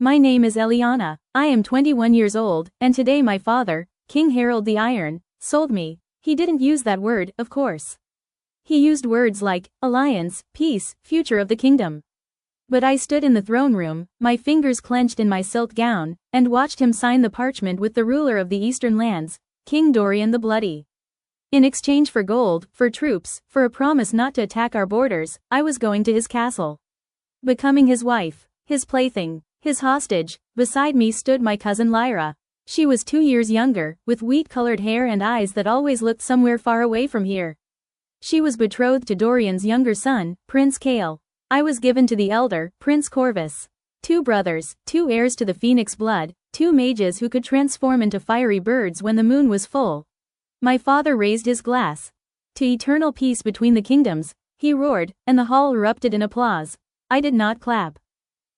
My name is Eliana. I am 21 years old, and today my father, King Harold the Iron, sold me. He didn't use that word, of course. He used words like alliance, peace, future of the kingdom. But I stood in the throne room, my fingers clenched in my silk gown, and watched him sign the parchment with the ruler of the eastern lands, King Dorian the Bloody. In exchange for gold, for troops, for a promise not to attack our borders, I was going to his castle. Becoming his wife, his plaything, his hostage. Beside me stood my cousin Lyra. She was 2 years younger, with wheat-colored hair and eyes that always looked somewhere far away from here. She was betrothed to Dorian's younger son, Prince Kael. I was given to the elder, Prince Corvus. 2 brothers, 2 heirs to the phoenix blood, 2 mages who could transform into fiery birds when the moon was full. My father raised his glass. To eternal peace between the kingdoms, he roared, and the hall erupted in applause. I did not clap.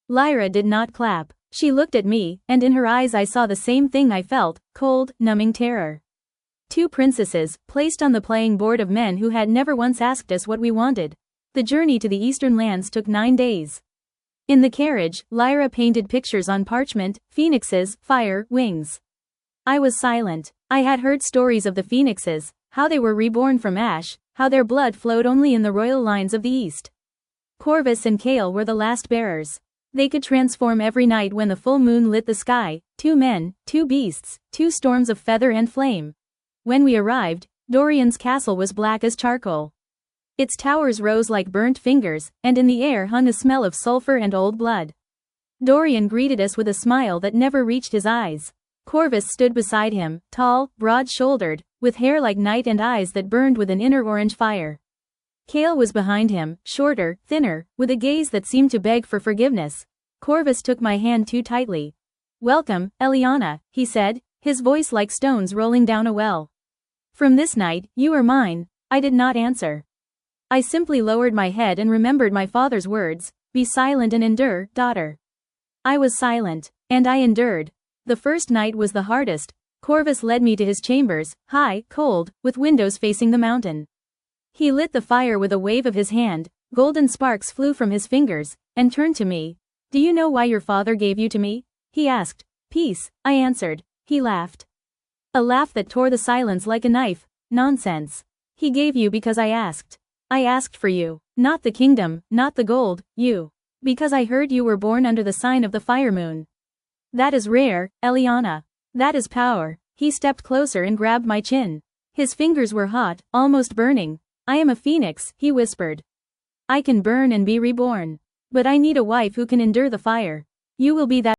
Lyra did not clap. She looked at me, and in her eyes I saw the same thing I felt, cold, numbing terror. 2 princesses, placed on the playing board of men who had never once asked us what we wanted. The journey to the eastern lands took 9 days. In the carriage, Lyra painted pictures on parchment, phoenixes, fire, wings. I was silent. I had heard stories of the phoenixes, how they were reborn from ash, how their blood flowed only in the royal lines of the east. Corvus and Kael were the last bearers. They could transform every night when the full moon lit the sky, 2 men, 2 beasts, 2 storms of feather and flame. When we arrived, Dorian's castle was black as charcoal. Its towers rose like burnt fingers, and in the air hung a smell of sulfur and old blood. Dorian greeted us with a smile that never reached his eyes. Corvus stood beside him, tall, broad-shouldered, with hair like night and eyes that burned with an inner orange fire. Kael was behind him, shorter, thinner, with a gaze that seemed to beg for forgiveness. Corvus took my hand too tightly. "Welcome, Eliana," he said, his voice like stones rolling down a well. "From this night, you are mine." I did not answer. I simply lowered my head and remembered my father's words, "Be silent and endure, daughter." I was silent, and I endured. The first night was the hardest. Corvus led me to his chambers, high, cold, with windows facing the mountain. He lit the fire with a wave of his hand, golden sparks flew from his fingers, and turned to me. "Do you know why your father gave you to me?" he asked. "Peace," I answered. He laughed. A laugh that tore the silence like a knife. "Nonsense. He gave you because I asked. I asked for you. Not the kingdom, not the gold, you. Because I heard you were born under the sign of the fire moon. That is rare, Eliana. That is power." He stepped closer and grabbed my chin. His fingers were hot, almost burning. "I am a phoenix," he whispered. "I can burn and be reborn. But I need a wife who can endure the fire. You will be that